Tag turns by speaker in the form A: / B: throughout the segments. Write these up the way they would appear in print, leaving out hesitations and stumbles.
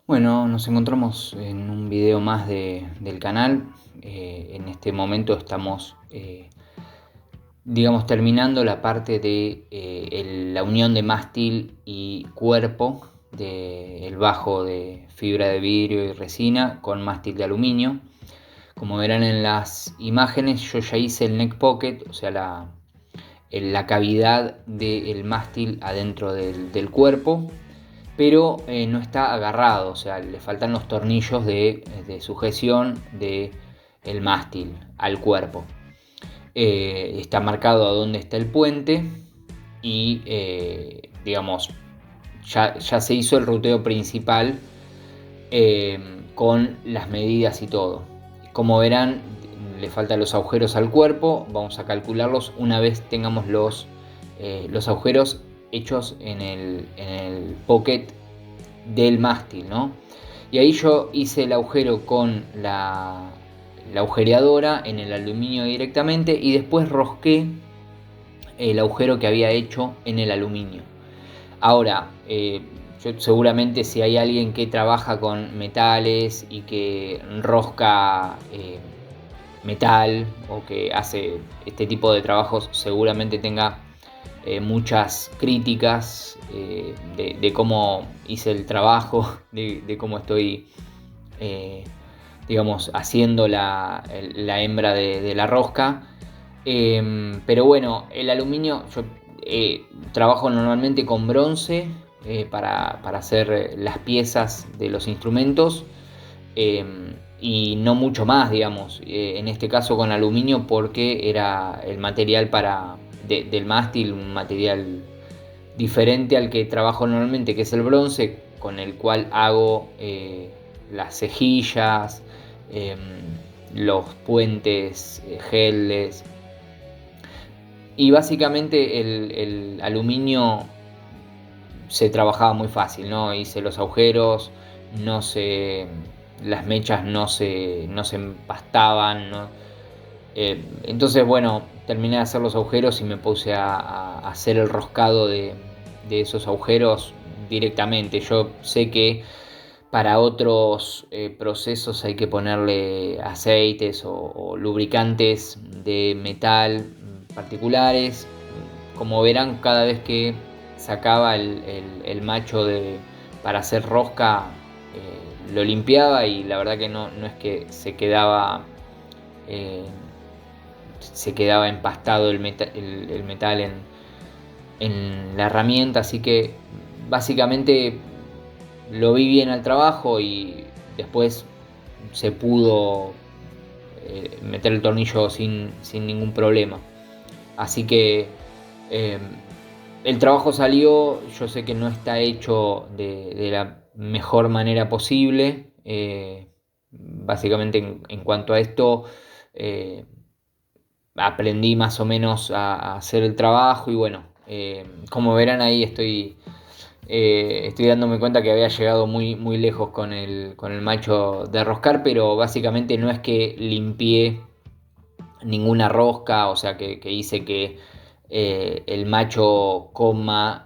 A: Bueno, nos encontramos en un video más del canal. En este momento estamos, terminando la parte de la unión de mástil y cuerpo del bajo de fibra de vidrio y resina con mástil de aluminio. Como verán en las imágenes, yo ya hice el neck pocket, o sea, la cavidad del mástil adentro del cuerpo, pero no está agarrado, o sea, le faltan los tornillos de sujeción del mástil al cuerpo. Está marcado a dónde está el puente y, ya se hizo el ruteo principal con las medidas y todo. Como verán, le faltan los agujeros al cuerpo. Vamos a calcularlos una vez tengamos los agujeros hechos en el pocket del mástil, ¿no? Y ahí yo hice el agujero con la agujereadora en el aluminio directamente y después rosqué el agujero que había hecho en el aluminio. Ahora, seguramente si hay alguien que trabaja con metales y que rosca metal o que hace este tipo de trabajos, seguramente tenga muchas críticas de cómo hice el trabajo, de cómo estoy, haciendo la hembra de la rosca. Pero bueno, el aluminio, yo trabajo normalmente con bronce para hacer las piezas de los instrumentos. Y no mucho más, en este caso con aluminio porque era el material del mástil, un material diferente al que trabajo normalmente, que es el bronce, con el cual hago las cejillas, eh, los puentes, geles. Y básicamente el aluminio se trabajaba muy fácil, ¿no? Hice los agujeros, las mechas no se empastaban, ¿no? Entonces, bueno, terminé de hacer los agujeros y me puse a hacer el roscado de esos agujeros directamente. Yo sé que para otros procesos hay que ponerle aceites o lubricantes de metal particulares. Como verán, cada vez que sacaba el macho para hacer rosca, lo limpiaba y la verdad que no es que eh, se quedaba empastado el metal en la herramienta, así que básicamente lo vi bien al trabajo y después se pudo meter el tornillo sin ningún problema. Así que eh, el trabajo salió. Yo sé que no está hecho de la mejor manera posible. Básicamente en cuanto a esto, eh, aprendí más o menos a hacer el trabajo y bueno, como verán ahí estoy dándome cuenta que había llegado muy, muy lejos con el macho de roscar, pero básicamente no es que limpié ninguna rosca, o sea que hice que el macho coma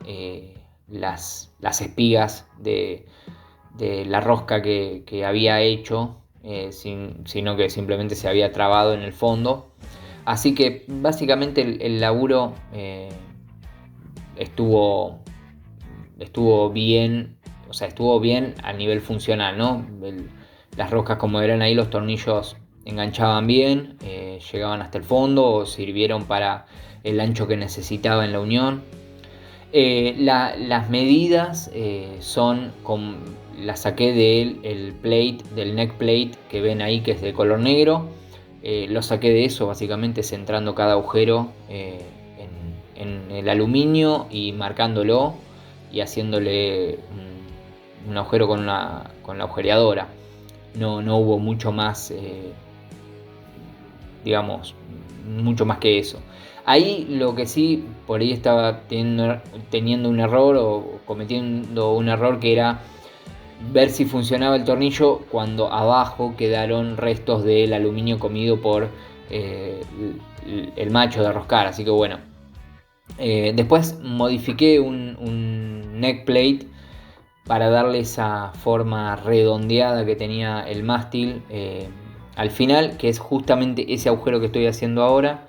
A: las espigas de la rosca que había hecho, sino que simplemente se había trabado en el fondo. Así que básicamente el laburo estuvo, estuvo bien, o sea, estuvo bien a nivel funcional, ¿no? Las roscas, como verán ahí, los tornillos enganchaban bien, llegaban hasta el fondo, sirvieron para el ancho que necesitaba en la unión. Las medidas las saqué del neck plate que ven ahí, que es de color negro. Lo saqué de eso, básicamente centrando cada agujero en el aluminio y marcándolo y haciéndole un agujero con la agujereadora. No hubo mucho más, mucho más que eso. Ahí lo que sí, por ahí estaba teniendo un error o cometiendo un error, que era ver si funcionaba el tornillo cuando abajo quedaron restos del aluminio comido por el macho de roscar. Así que bueno, después modifiqué un neck plate para darle esa forma redondeada que tenía el mástil al final, que es justamente ese agujero que estoy haciendo ahora.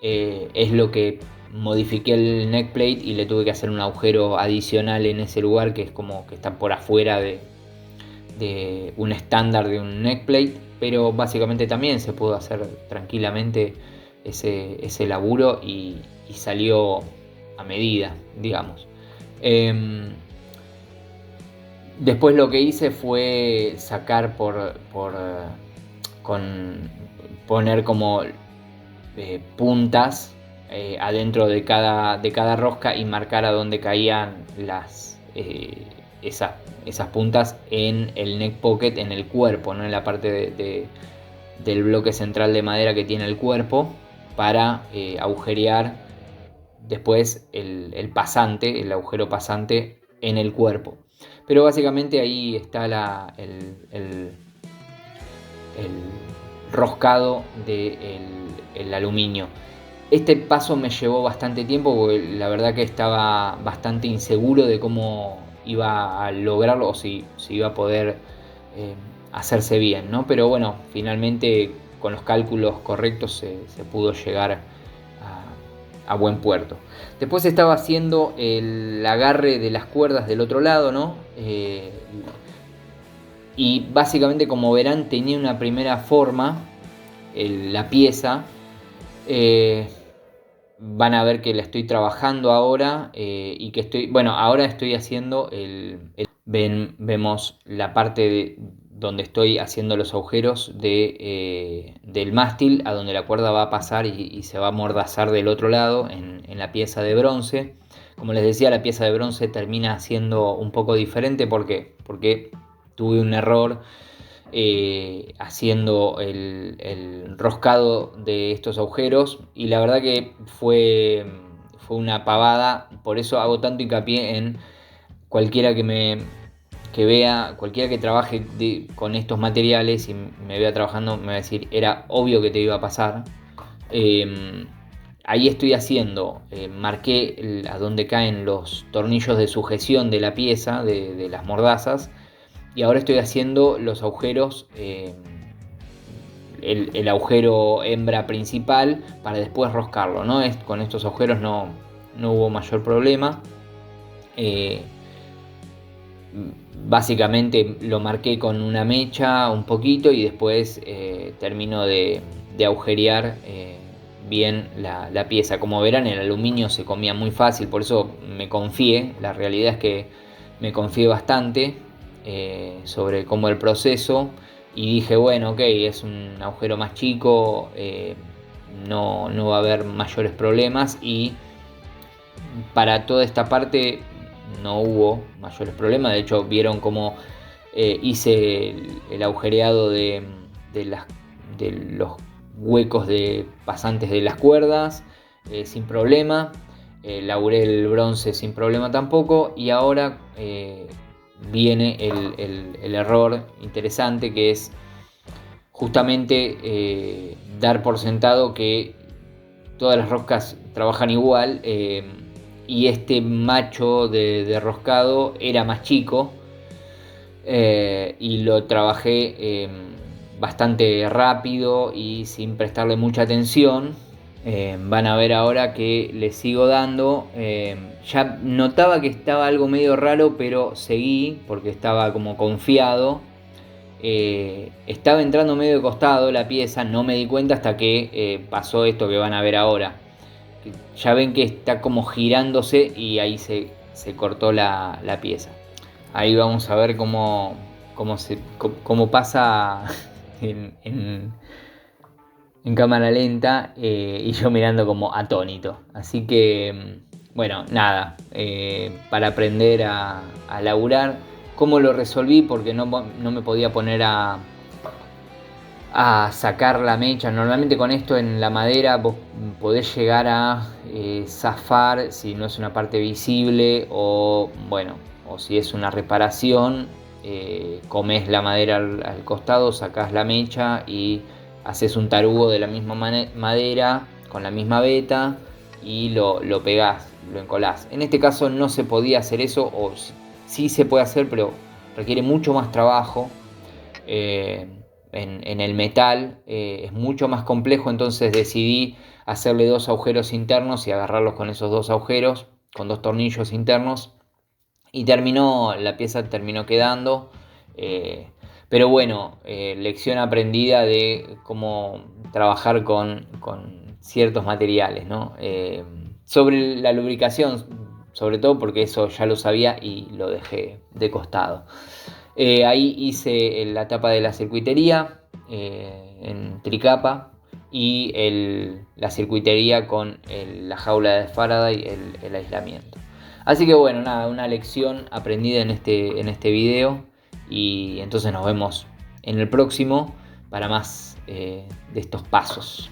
A: Es lo que modifiqué el neckplate y le tuve que hacer un agujero adicional en ese lugar, que es como que está por afuera de un estándar de un neckplate, pero básicamente también se pudo hacer tranquilamente ese laburo y salió a medida, digamos. Después lo que hice fue sacar con poner como puntas adentro de cada rosca y marcar a dónde caían esas puntas en el neck pocket, en el cuerpo, ¿no? En la parte del bloque central de madera que tiene el cuerpo, para agujerear después el pasante, el agujero pasante en el cuerpo. Pero básicamente ahí está el roscado del aluminio. Este paso me llevó bastante tiempo porque la verdad que estaba bastante inseguro de cómo iba a lograrlo o si iba a poder hacerse bien, ¿no? Pero bueno, finalmente con los cálculos correctos se pudo llegar a buen puerto. Después estaba haciendo el agarre de las cuerdas del otro lado, ¿no? Y básicamente, como verán, tenía una primera forma, la pieza. Van a ver que la estoy trabajando ahora y que ahora estoy haciendo vemos la parte donde estoy haciendo los agujeros del mástil, a donde la cuerda va a pasar y se va a amordazar del otro lado en la pieza de bronce. Como les decía, la pieza de bronce termina siendo un poco diferente. ¿Por qué? Porque tuve un error haciendo el roscado de estos agujeros y la verdad que fue una pavada. Por eso hago tanto hincapié en cualquiera que vea, cualquiera que trabaje con estos materiales y me vea trabajando, me va a decir: era obvio que te iba a pasar. Ahí estoy haciendo, marqué a donde caen los tornillos de sujeción de la pieza, de las mordazas, y ahora estoy haciendo los agujeros, el agujero hembra principal, para después roscarlo, ¿no? Con estos agujeros no hubo mayor problema. Básicamente lo marqué con una mecha un poquito y después termino de agujerear bien la pieza. Como verán, el aluminio se comía muy fácil, por eso me confié. La realidad es que me confié bastante sobre cómo el proceso, y dije, bueno, ok, es un agujero más chico, no va a haber mayores problemas, y para toda esta parte no hubo mayores problemas. De hecho, vieron cómo hice el agujereado de los huecos de pasantes de las cuerdas sin problema. Laburé el bronce sin problema tampoco. Y ahora viene el error interesante, que es justamente dar por sentado que todas las roscas trabajan igual, y este macho de roscado era más chico, y lo trabajé bastante rápido y sin prestarle mucha atención. Van a ver ahora que le sigo dando. Ya notaba que estaba algo medio raro, pero seguí porque estaba como confiado. Estaba entrando medio de costado la pieza, no me di cuenta hasta que pasó esto que van a ver ahora. Ya ven que está como girándose y ahí se cortó la pieza. Ahí vamos a ver cómo pasa en cámara lenta, y yo mirando como atónito. Así que, bueno, nada, para aprender a laburar. ¿Cómo lo resolví? Porque no me podía poner a sacar la mecha. Normalmente con esto en la madera vos podés llegar a zafar si no es una parte visible, o si es una reparación, comés la madera al costado, sacás la mecha y haces un tarugo de la misma madera con la misma veta y lo pegás, lo encolás. En este caso no se podía hacer eso, sí se puede hacer, pero requiere mucho más trabajo. En el metal es mucho más complejo, entonces decidí hacerle 2 agujeros internos y agarrarlos con esos 2 agujeros, con 2 tornillos internos, y la pieza terminó quedando. Pero bueno, lección aprendida de cómo trabajar con ciertos materiales, ¿no? Sobre la lubricación, sobre todo porque eso ya lo sabía y lo dejé de costado. Ahí hice la tapa de la circuitería en tricapa y la circuitería con la jaula de Faraday, el aislamiento. Así que bueno, nada, una lección aprendida en este video, y entonces nos vemos en el próximo para más de estos pasos.